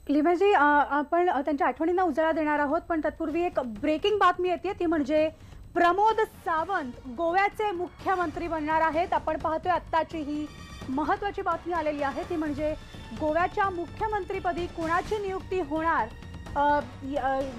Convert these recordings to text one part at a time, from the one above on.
लिमाजी, आपण त्यांच्या आठवणींना उजाळा देणार आहोत, पण तत्पूर्वी एक ब्रेकिंग बातमी येते, ती म्हणजे प्रमोद सावंत गोव्याचे मुख्यमंत्री बनणार आहेत। आपण पाहतोय आत्ताची ही महत्त्वाची बातमी आलेली आहे, ती म्हणजे गोव्याच्या मुख्यमंत्रीपदी कोणाची नियुक्ती होणार।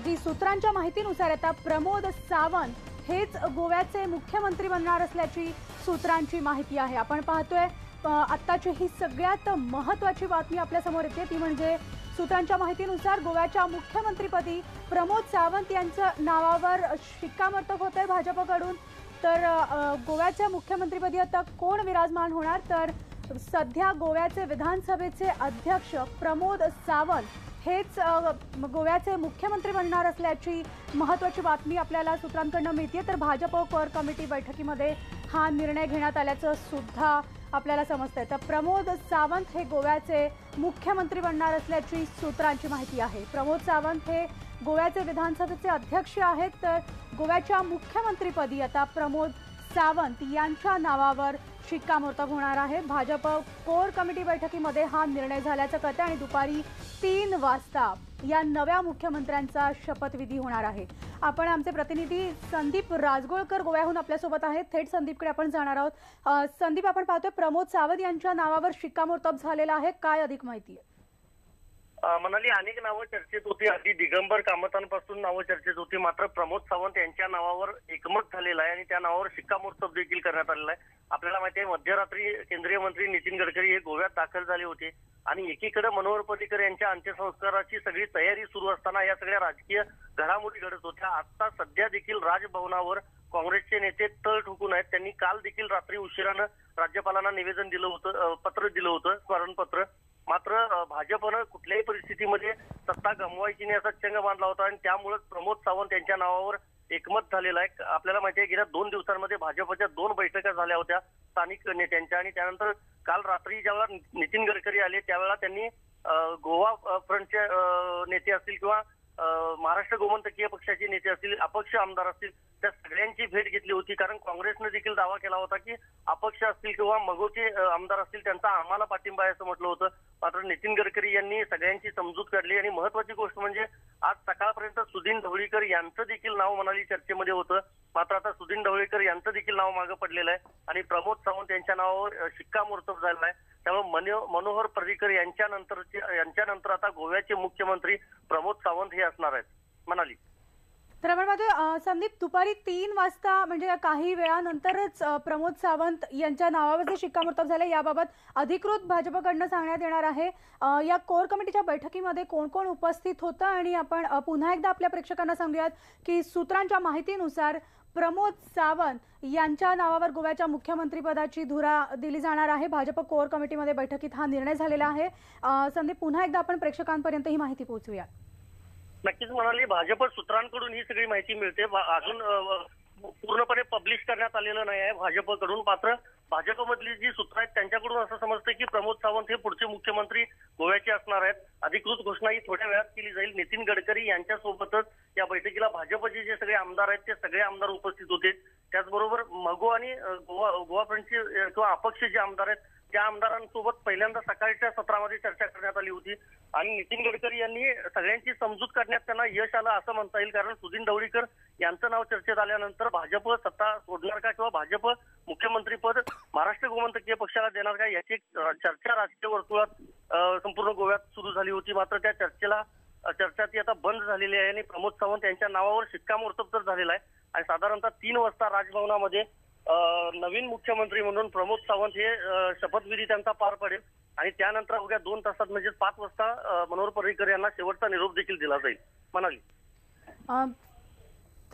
जी सूत्रांच्या माहितीनुसार आता प्रमोद सावंत हेच गोव्याचे मुख्यमंत्री बनणार असल्याची सूत्रांची माहिती आहे। आपण पाहतोय आत्ताची ही सगळ्यात महत्त्वाची बातमी आपल्या समोर येते, ती म्हणजे सूत्रांच्या माहितीनुसार गोव्याच्या मुख्यमंत्रीपदी प्रमोद सावंत यांच्या नावावर शिक्कामोर्तब होतंय भाजपकडून। तर गोव्याच्या मुख्यमंत्रीपदी आता कोण विराजमान होणार, तर सध्या गोव्याचे विधानसभेचे अध्यक्ष प्रमोद सावंत हेच गोव्याचे मुख्यमंत्री बनणार असल्याची महत्त्वाची बातमी आपल्याला सूत्रांकडून मिळते। तर भाजप कोर कमिटी बैठकीमध्ये हा निर्णय घेण्यात आल्याचं सुद्धा आपल्याला समजतंय। तर प्रमोद सावंत हे गोव्याचे मुख्यमंत्री बनणार असल्याची सूत्रांची माहिती आहे। प्रमोद सावंत हे गोव्याचे विधानसभेचे अध्यक्ष आहेत, तर गोव्याच्या मुख्यमंत्रीपदी आता प्रमोद सावंत यांच्या नावावर शिक्कामोर्तब होणार आहे। भाजप कोर कमिटी बैठकीमध्ये हा निर्णय झाल्याचं कळतंय आणि दुपारी 3 वाजता या नव्या मुख्यमंत्र्यांचा शपथविधी होणार आहे। आपण आमचे प्रतिनिधी संदीप राजगोळकर गोव्याहून आपल्यासोबत आहेत, थेट संदीपकडे आपण जाणार आहोत। संदीप, आपण पाहतोय प्रमोद सावंत यांच्या नावावर शिक्कामोर्तब झालेलं आहे, काय अधिक माहिती आहे? मनाली, अनेक नावं चर्चेत होती, अगदी दिगंबर कामतांपासून नावं चर्चेत होती, मात्र प्रमोद सावंत यांच्या नावावर एकमत झालेलं आहे आणि त्या नावावर शिक्कामोर्तब देखील करण्यात आलेलं आहे। आपल्याला माहिती आहे, मध्यरात्री केंद्रीय मंत्री नितीन गडकरी हे गोव्यात दाखल झाले होते आणि एकीकडे मनोहर पर्रीकर यांच्या अंत्यसंस्काराची सगळी तयारी सुरू असताना या सगळ्या राजकीय घडामोडी घडत होत्या। आता सध्या देखील राजभवनावर काँग्रेसचे नेते तळ ठोकून आहेत। त्यांनी काल देखील रात्री उशिरानं राज्यपालांना निवेदन दिलं होतं, पत्र दिलं होतं, स्मरणपत्र। मात्र भाजपनं कुठल्याही परिस्थितीमध्ये सत्ता गमवायची नाही असा चंग बांधला होता आणि त्यामुळे प्रमोद सावंत यांच्या नावावर एकमत झालेलं आहे। आपल्याला माहिती आहे, गेल्या 2 दिवसांमध्ये भाजपच्या 2 बैठका झाल्या होत्या स्थानिक नेत्यांच्या आणि त्यानंतर काल रात्री ज्यावेळेला नितीन गडकरी आले त्यावेळेला त्यांनी गोवा फ्रंटचे नेते असतील किंवा महाराष्ट्र गोमंतकीय पक्षाचे नेते असतील, अपक्ष आमदार असतील, त्या सगळ्यांची भेट घेतली होती। कारण काँग्रेसने देखील दावा केला होता की अपक्ष असतील किंवा मगोचे आमदार असतील त्यांचा आम्हाला पाठिंबा आहे असं म्हटलं होतं। मात्र नितीन गडकरी यांनी सगळ्यांची समजूत काढली आणि महत्वाची गोष्ट म्हणजे आज सकाळपर्यंत सुदीन ढवळीकर यांचं देखील नाव मनाली चर्चेमध्ये होतं। मात्र आता सुदीन ढवळीकर यांचं देखील नाव मागे पडलेलं आहे आणि प्रमोद सावंत यांच्या नावावर शिक्कामोर्तब झालेला आहे। त्यामुळे मनोहर पर्रीकर यांच्यानंतर आता गोव्याचे मुख्यमंत्री प्रमोद सावंत हे असणार आहेत मनाली। तर आपण पाहतोय संदीप, दुपारी 3 वाजता म्हणजे काही वेळानंतरच प्रमोद सावंत यांच्या नावावर जे शिक्कामोर्तब झाले याबाबत अधिकृत भाजपकडनं सांगण्यात येणार आहे। या कोर कमिटीच्या बैठकीमध्ये कोण कोण उपस्थित होतं आणि आपण पुन्हा एकदा आपल्या प्रेक्षकांना सांगूयात की सूत्रांच्या माहितीनुसार प्रमोद सावंत यांच्या नावावर गोव्याच्या मुख्यमंत्रीपदाची धुरा दिली जाणार आहे। भाजप कोर कमिटीमध्ये बैठकीत हा निर्णय झालेला आहे। संदीप, पुन्हा एकदा आपण प्रेक्षकांपर्यंत ही माहिती पोहोचूया। नक्कीच म्हणाली, भाजप सूत्रांकडून ही सगळी माहिती मिळते, अजून पूर्णपणे पब्लिश करण्यात आलेलं नाही आहे भाजपकडून। मात्र भाजपमधली जी सूत्र आहेत त्यांच्याकडून असं समजतं की प्रमोद सावंत हे पुढचे मुख्यमंत्री गोव्याचे असणार आहेत। अधिकृत घोषणा ही थोड्या वेळात केली जाईल। नितीन गडकरी यांच्यासोबतच या बैठकीला भाजपचे जे सगळे आमदार आहेत ते सगळे आमदार उपस्थित होते। त्याचबरोबर मगो आणि गोवा फ्रंटचे किंवा अपक्ष जे आमदार आहेत त्या आमदारांसोबत पहिल्यांदा सकाळच्या सत्रामध्ये चर्चा करण्यात आली होती आणि नितीन गडकरी यांनी सगळ्यांची समजूत काढण्यात त्यांना यश आलं असं म्हणता येईल। कारण सुदीन ढवळीकर यांचं नाव चर्चेत आल्यानंतर भाजप सत्ता सोडणार का किंवा भाजप मुख्यमंत्रीपद महाराष्ट्र गोमंतकीय पक्षाला देणार का याची चर्चा राजकीय वर्तुळात संपूर्ण गोव्यात सुरू झाली होती। मात्र त्या चर्चा ती आता बंद झालेली आहे आणि प्रमोद सावंत यांच्या नावावर शिक्कामोर्तब तर झालेला आहे आणि साधारणतः 3 वाजता राजभवनामध्ये नवीन मुख्यमंत्री म्हणून प्रमोद सावंत हे शपथविधी त्यांचा पार पडेल आणि त्यानंतर अवघ्या 2 तासात म्हणजे 5 वाजता मनोहर पर्रीकर यांना शेवटचा निरोप देखील दिला जाईल म्हणाली।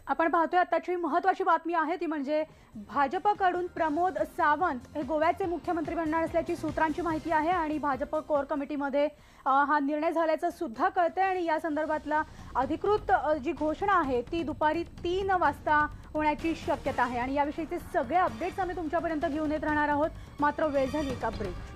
आपण पाहतोय आताची महत्त्वाची बातमी आहे, ती म्हणजे भाजपकडून प्रमोद सावंत हे गोव्याचे मुख्यमंत्री बनणार असल्याची सूत्रांची माहिती आहे आणि भाजप कोर कमिटीमध्ये हा निर्णय झाल्याचं सुद्धा कळतंय आणि या संदर्भातला अधिकृत जी घोषणा आहे ती दुपारी 3 वाजता होण्याची शक्यता आहे आणि याविषयीचे सगळे अपडेट्स आम्ही तुमच्यापर्यंत घेऊन येत राहणार आहोत। मात्र वेळ झाली एका ब्रेक।